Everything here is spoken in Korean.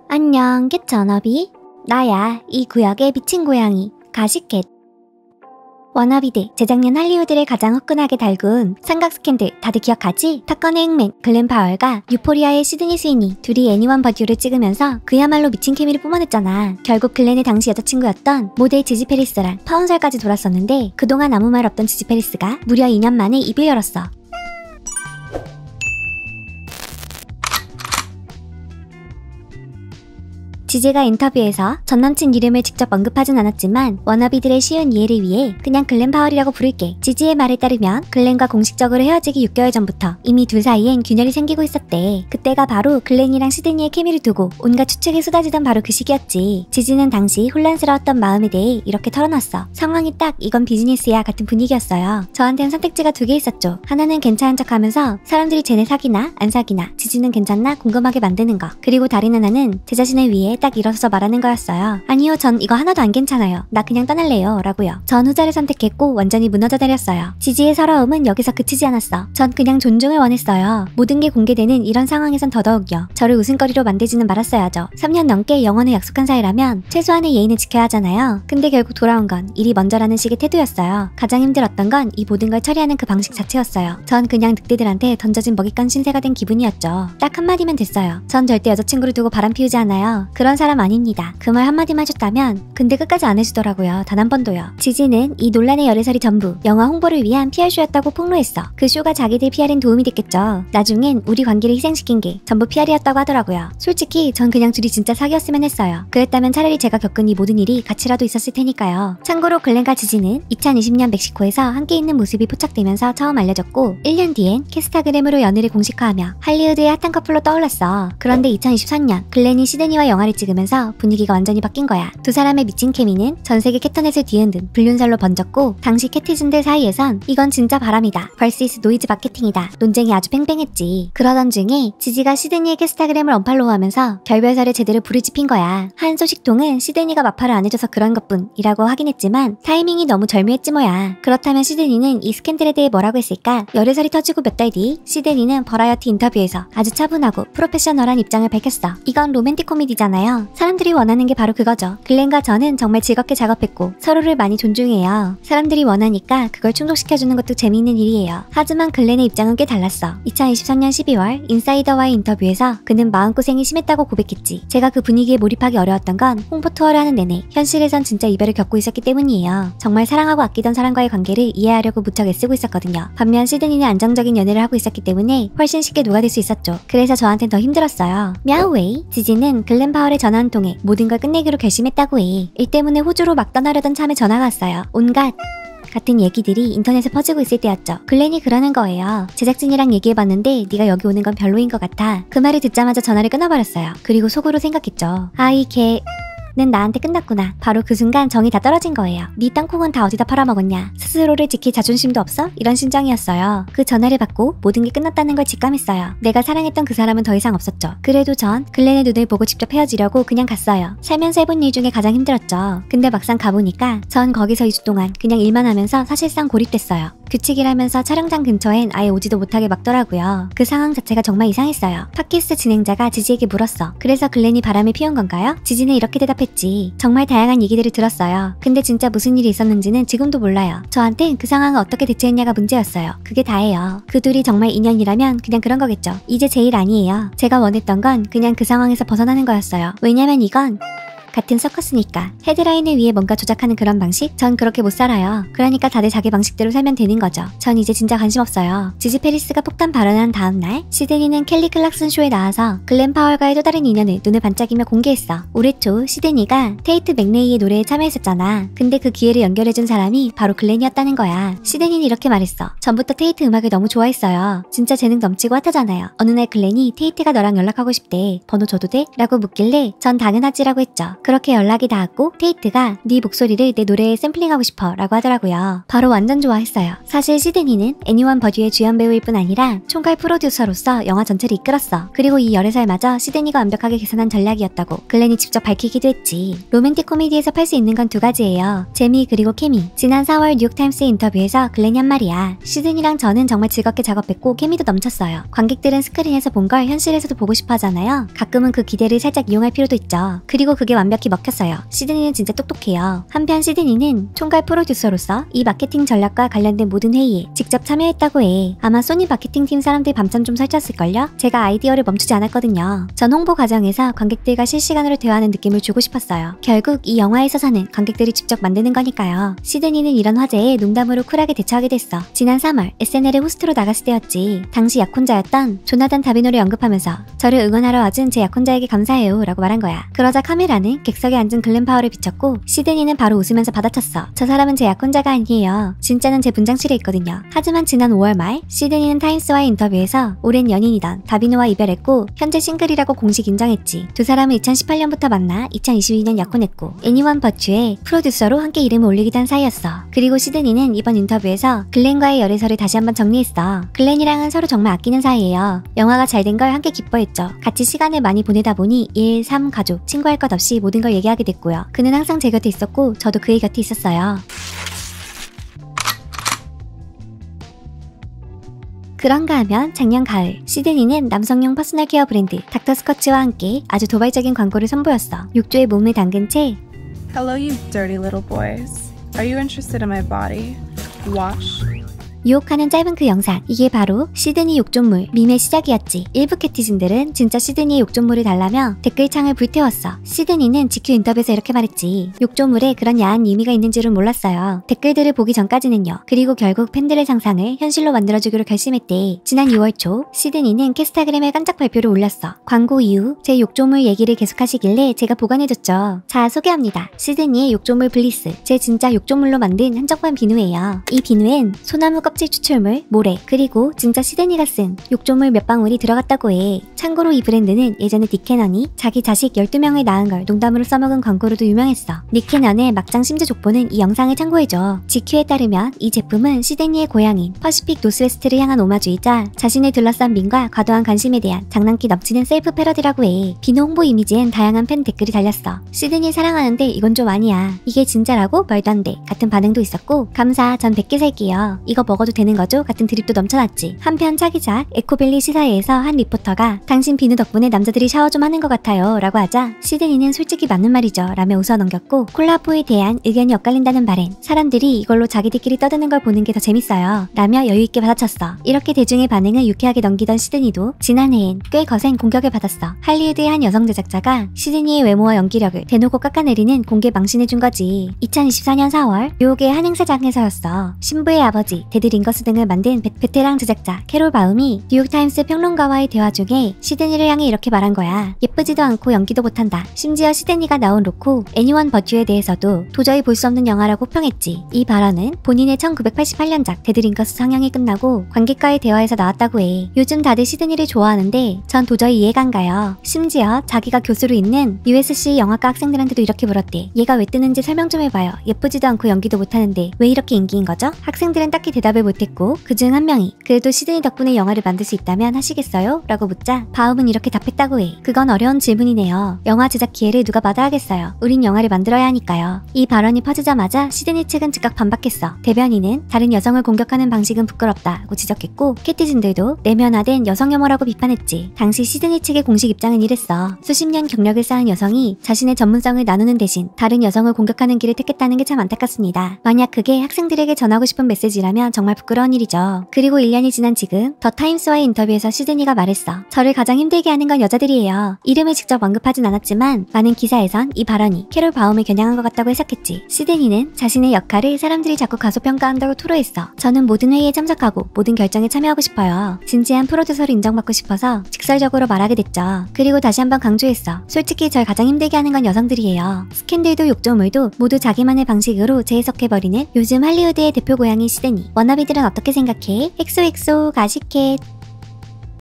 안녕, 캣 전업이? 나야, 이 구역의 미친 고양이, 가시캣. 워너비들, 재작년 할리우드를 가장 화끈하게 달군 삼각 스캔들 다들 기억하지? 탑건의 흑맨, 글렌 파월과 유포리아의 시드니 스위니 둘이 애니원 버듀를 찍으면서 그야말로 미친 케미를 뿜어냈잖아. 결국 글렌의 당시 여자친구였던 모델 지지 페리스랑 파혼설까지 돌았었는데 그동안 아무 말 없던 지지 페리스가 무려 2년 만에 입을 열었어. 지지가 인터뷰에서 전남친 이름을 직접 언급하진 않았지만 워너비들의 쉬운 이해를 위해 그냥 글렌 파월이라고 부를게. 지지의 말에 따르면 글렌과 공식적으로 헤어지기 6개월 전부터 이미 둘 사이엔 균열이 생기고 있었대. 그때가 바로 글렌이랑 시드니의 케미를 두고 온갖 추측이 쏟아지던 바로 그 시기였지. 지지는 당시 혼란스러웠던 마음에 대해 이렇게 털어놨어. 상황이 딱 이건 비즈니스야 같은 분위기였어요. 저한텐 선택지가 두 개 있었죠. 하나는 괜찮은 척하면서 사람들이 쟤네 사귀나 안 사귀나 지지는 괜찮나 궁금하게 만드는 거. 그리고 다른 하나는 제 자신을 위해 딱 일어서서 말하는 거였어요. 아니요, 전 이거 하나도 안 괜찮아요. 나 그냥 떠날래요. 라고요. 전 후자를 선택했고 완전히 무너져 내렸어요. 지지의 서러움은 여기서 그치지 않았어. 전 그냥 존중을 원했어요. 모든 게 공개되는 이런 상황에선 더더욱요. 저를 웃음거리로 만들지는 말았어야죠. 3년 넘게 영원을 약속한 사이라면 최소한의 예의는 지켜야 하잖아요. 근데 결국 돌아온 건 일이 먼저라는 식의 태도였어요. 가장 힘들었던 건 이 모든 걸 처리하는 그 방식 자체였어요. 전 그냥 늑대들한테 던져진 먹잇감 신세가 된 기분이었죠. 딱 한마디면 됐어요. 전 절대 여자친구를 두고 바람 피우지 않아요. 그런 사람 아닙니다. 그 말 한마디만 해줬다면 근데 끝까지 안 해주더라고요. 단 한 번도요. 지지는 이 논란의 열애설이 전부 영화 홍보를 위한 PR쇼였다고 폭로했어. 그 쇼가 자기들 PR엔 도움이 됐겠죠. 나중엔 우리 관계를 희생시킨 게 전부 PR이었다고 하더라고요. 솔직히 전 그냥 둘이 진짜 사귀었으면 했어요. 그랬다면 차라리 제가 겪은 이 모든 일이 가치라도 있었을 테니까요. 참고로 글렌과 지지는 2020년 멕시코에서 함께 있는 모습이 포착되면서 처음 알려졌고 1년 뒤엔 캐스타그램으로 연애를 공식화하며 할리우드의 핫한 커플로 떠올랐어. 그런데 2023년 글렌이 시드니와 영화를 찍으면서 분위기가 완전히 바뀐 거야. 두 사람의 미친 케미는 전세계 캣터넷을 뒤흔든 불륜설로 번졌고 당시 캣티즌들 사이에선 이건 진짜 바람이다. vs 노이즈 마케팅이다. 논쟁이 아주 팽팽했지. 그러던 중에 지지가 시드니의 캐스타그램을 언팔로우하면서 결별설에 제대로 불을 지핀 거야. 한 소식통은 시드니가 마파를 안 해줘서 그런 것뿐 이라고 하긴 했지만 타이밍이 너무 절묘했지 뭐야. 그렇다면 시드니는 이 스캔들에 대해 뭐라고 했을까? 열애설이 터지고 몇 달 뒤 시드니는 버라이어티 인터뷰에서 아주 차분하고 프로페셔널한 입장을 밝혔어. 이건 로맨틱 코미디잖아요. 사람들이 원하는 게 바로 그거죠. 글렌과 저는 정말 즐겁게 작업했고 서로를 많이 존중해요. 사람들이 원하니까 그걸 충족시켜주는 것도 재미있는 일이에요. 하지만 글렌의 입장은 꽤 달랐어. 2023년 12월 인사이더와의 인터뷰에서 그는 마음고생이 심했다고 고백했지. 제가 그 분위기에 몰입하기 어려웠던 건 홍보 투어를 하는 내내 현실에선 진짜 이별을 겪고 있었기 때문이에요. 정말 사랑하고 아끼던 사람과의 관계를 이해하려고 무척 애쓰고 있었거든요. 반면 시드니는 안정적인 연애를 하고 있었기 때문에 훨씬 쉽게 녹아들 수 있었죠. 그래서 저한텐 더 힘들었어요. мя우웨이 지지는 글렌 파월의 전화 한 통에 모든 걸 끝내기로 결심했다고 해. 일 때문에 호주로 막 떠나려던 참에 전화가 왔어요. 온갖 같은 얘기들이 인터넷에 퍼지고 있을 때였죠. 글렌이 그러는 거예요. 제작진이랑 얘기해봤는데 네가 여기 오는 건 별로인 것 같아. 그 말을 듣자마자 전화를 끊어버렸어요. 그리고 속으로 생각했죠. 아이 개... 는 나한테 끝났구나. 바로 그 순간 정이 다 떨어진 거예요. 네 땅콩은 다 어디다 팔아먹었냐. 스스로를 지킬 자존심도 없어? 이런 심정이었어요. 그 전화를 받고 모든 게 끝났다는 걸 직감했어요. 내가 사랑했던 그 사람은 더 이상 없었죠. 그래도 전 글렌의 눈을 보고 직접 헤어지려고 그냥 갔어요. 살면서 해본 일 중에 가장 힘들었죠. 근데 막상 가보니까 전 거기서 2주 동안 그냥 일만 하면서 사실상 고립됐어요. 규칙이라면서 촬영장 근처엔 아예 오지도 못하게 막더라고요. 그 상황 자체가 정말 이상했어요. 팟캐스트 진행자가 지지에게 물었어. 그래서 글렌이 바람을 피운 건가요? 지지는 이렇게 대답했지. 정말 다양한 얘기들을 들었어요. 근데 진짜 무슨 일이 있었는지는 지금도 몰라요. 저한텐 그 상황을 어떻게 대처했냐가 문제였어요. 그게 다예요. 그 둘이 정말 인연이라면 그냥 그런 거겠죠. 이제 제 일 아니에요. 제가 원했던 건 그냥 그 상황에서 벗어나는 거였어요. 왜냐면 이건 같은 서커스니까. 헤드라인을 위해 뭔가 조작하는 그런 방식? 전 그렇게 못 살아요. 그러니까 다들 자기 방식대로 살면 되는 거죠. 전 이제 진짜 관심 없어요. 지지 페리스가 폭탄 발언한 다음날 시드니는 켈리 클락슨 쇼에 나와서 글렌 파월과의 또 다른 인연을 눈을 반짝이며 공개했어. 올해 초 시드니가 테이트 맥레이의 노래에 참여했었잖아. 근데 그 기회를 연결해준 사람이 바로 글렌이었다는 거야. 시드니는 이렇게 말했어. 전부터 테이트 음악을 너무 좋아했어요. 진짜 재능 넘치고 핫하잖아요. 어느 날 글렌이 테이트가 너랑 연락하고 싶대. 번호 줘도 돼? 라고 묻길래 전 당연하지라고 했죠. 그렇게 연락이 닿았고 테이트가 네 목소리를 내 노래에 샘플링하고 싶어 라고 하더라고요. 바로 완전 좋아했어요. 사실 시드니는 애니원 버듀의 주연 배우일 뿐 아니라 총괄 프로듀서로서 영화 전체를 이끌었어. 그리고 이 열애설마저 시드니가 완벽하게 계산한 전략이었다고 글렌이 직접 밝히기도 했지. 로맨틱 코미디에서 팔 수 있는 건 두 가지예요. 재미 그리고 케미. 지난 4월 뉴욕타임스의 인터뷰에서 글렌이 한 말이야. 시드니랑 저는 정말 즐겁게 작업했고 케미도 넘쳤어요. 관객들은 스크린에서 본 걸 현실에서도 보고 싶어 하잖아요. 가끔은 그 기대를 살짝 이용할 필요도 있죠. 그리고 그게 완벽히 먹혔어요. 시드니는 진짜 똑똑해요. 한편 시드니는 총괄 프로듀서로서 이 마케팅 전략과 관련된 모든 회의에 직접 참여했다고 해. 아마 소니 마케팅팀 사람들이 밤잠 좀 설쳤을걸요? 제가 아이디어를 멈추지 않았거든요. 전 홍보 과정에서 관객들과 실시간으로 대화하는 느낌을 주고 싶었어요. 결국 이 영화의 서사는 관객들이 직접 만드는 거니까요. 시드니는 이런 화제에 농담으로 쿨하게 대처하게 됐어. 지난 3월 SNL의 호스트로 나갔을 때였지. 당시 약혼자였던 조나단 다비노를 언급하면서 저를 응원하러 와준 제 약혼자에게 감사해요 라고 말한 거야. 그러자 카메라는 객석에 앉은 글렌 파월을 비췄고 시드니는 바로 웃으면서 받아쳤어. 저 사람은 제 약혼자가 아니에요. 진짜는 제 분장실에 있거든요. 하지만 지난 5월 말 시드니는 타임스와의 인터뷰에서 오랜 연인이던 다비노와 이별했고 현재 싱글이라고 공식 인정했지. 두 사람은 2018년부터 만나 2022년 약혼했고 애니원 버튜의 프로듀서로 함께 이름을 올리기도 한 사이였어. 그리고 시드니는 이번 인터뷰에서 글렌과의 열애설을 다시 한번 정리했어. 글렌이랑은 서로 정말 아끼는 사이예요. 영화가 잘 된 걸 함께 기뻐했죠. 같이 시간을 많이 보내다 보니 일, 삶, 가족, 친구할 것 없이 모든 걸 얘기하게 됐고요. 그는 항상 제 곁에 있었고 저도 그의 곁에 있었어요. 그런가 하면 작년 가을 시드니는 남성용 퍼스널 케어 브랜드 닥터스커치와 함께 아주 도발적인 광고를 선보였어. 욕조에 몸을 담근 채 Hello, you dirty little boys. Are you interested in my body? Wash. 유혹하는 짧은 그 영상, 이게 바로 시드니 욕조물 밈의 시작이었지. 일부 캐티즌들은 진짜 시드니의 욕조물을 달라며 댓글창을 불태웠어. 시드니는 GQ 인터뷰에서 이렇게 말했지. 욕조물에 그런 야한 의미가 있는 줄은 몰랐어요. 댓글들을 보기 전까지는요. 그리고 결국 팬들의 상상을 현실로 만들어주기로 결심했대. 지난 6월 초 시드니는 캐스타그램에 깜짝 발표를 올렸어. 광고 이후 제 욕조물 얘기를 계속하시길래 제가 보관해뒀죠. 자, 소개합니다. 시드니의 욕조물 블리스. 제 진짜 욕조물로 만든 한정판 비누예요. 이 비누엔 소나무 껍질 추출물, 모래, 그리고 진짜 시드니가 쓴 욕조물 몇 방울이 들어갔다고 해. 참고로 이 브랜드는 예전에 닉캐넌이 자기 자식 12명을 낳은 걸 농담으로 써먹은 광고로도 유명했어. 닉캐넌의 막장 심즈 족보는 이 영상을 참고해줘. GQ에 따르면 이 제품은 시드니의 고향인 퍼시픽 노스웨스트를 향한 오마주이자 자신을 둘러싼 밈과 과도한 관심에 대한 장난기 넘치는 셀프 패러디라고 해. 비누 홍보 이미지엔 다양한 팬 댓글이 달렸어. 시드니 사랑하는데 이건 좀 아니야. 이게 진짜라고? 말도 안 돼. 같은 반응도 있었고 감사, 전 100개 살게요. 이거 먹어도 되는 거죠? 같은 드립도 넘쳐났지. 한편 차기작 에코밸리 시사회에서 한 리포터가 당신 비누 덕분에 남자들이 샤워 좀 하는 것 같아요 라고 하자 시드니는 솔직히 맞는 말이죠 라며 웃어넘겼고 콜라보에 대한 의견이 엇갈린다는 바엔 사람들이 이걸로 자기들끼리 떠드는 걸 보는 게 더 재밌어요 라며 여유있게 받아쳤어. 이렇게 대중의 반응을 유쾌하게 넘기던 시드니도 지난해엔 꽤 거센 공격을 받았어. 할리우드의 한 여성 제작자가 시드니의 외모와 연기력을 대놓고 깎아내리는 공개 망신해준 거지. 2024년 4월 뉴욕의 한 행사장에서였어. 신부의 아버지 데드 링거스 등을 만든 베테랑 제작자 캐롤 바움이 뉴욕타임스 평론가와의 대화 중에 시드니를 향해 이렇게 말한 거야. 예쁘지도 않고 연기도 못한다. 심지어 시드니가 나온 로코 애니원 버튜에 대해서도 도저히 볼 수 없는 영화라고 평했지. 이 발언은 본인의 1988년작 데드 링거스 상영이 끝나고 관객과의 대화에서 나왔다고 해. 요즘 다들 시드니를 좋아하는데 전 도저히 이해가 안 가요. 심지어 자기가 교수로 있는 USC 영화과 학생들한테도 이렇게 물었대. 얘가 왜 뜨는지 설명 좀 해봐요. 예쁘지도 않고 연기도 못하는데 왜 이렇게 인기인 거죠? 학생들은 딱히 대답을 못했고 그중 한 명이 그래도 시드니 덕분에 영화를 만들 수 있다면 하시겠어요? 라고 묻자 바움은 이렇게 답했다고 해. 그건 어려운 질문이네요. 영화 제작 기회를 누가 마다하겠어요. 우린 영화를 만들어야 하니까요. 이 발언이 퍼지자마자 시드니 측은 즉각 반박했어. 대변인은 다른 여성을 공격하는 방식은 부끄럽다고 지적했고 캐티즌들도 내면화된 여성 혐오라고 비판했지. 당시 시드니 측의 공식 입장은 이랬어. 수십 년 경력을 쌓은 여성이 자신의 전문성을 나누는 대신 다른 여성을 공격하는 길을 택했다는 게 참 안타깝습니다. 만약 그게 학생들에게 전하고 싶은 메시지라면 정말 부끄러운 일이죠. 그리고 1년이 지난 지금 더 타임스와의 인터뷰에서 시드니가 말했어. 저를 가장 힘들게 하는 건 여자들이에요. 이름을 직접 언급하진 않았지만 많은 기사에선 이 발언이 캐롤 바움을 겨냥한 것 같다고 해석했지. 시드니는 자신의 역할을 사람들이 자꾸 가소평가한다고 토로했어. 저는 모든 회의에 참석하고 모든 결정에 참여하고 싶어요. 진지한 프로듀서로 인정받고 싶어서 직설적으로 말하게 됐죠. 그리고 다시 한번 강조했어. 솔직히 절 가장 힘들게 하는 건 여성들이에요. 스캔들도 욕조물도 모두 자기만의 방식으로 재해석해버리는 요즘 할리우드의 대표 고양이 시드니. 워너비들은 어떻게 생각해? 엑소엑소 가시켓.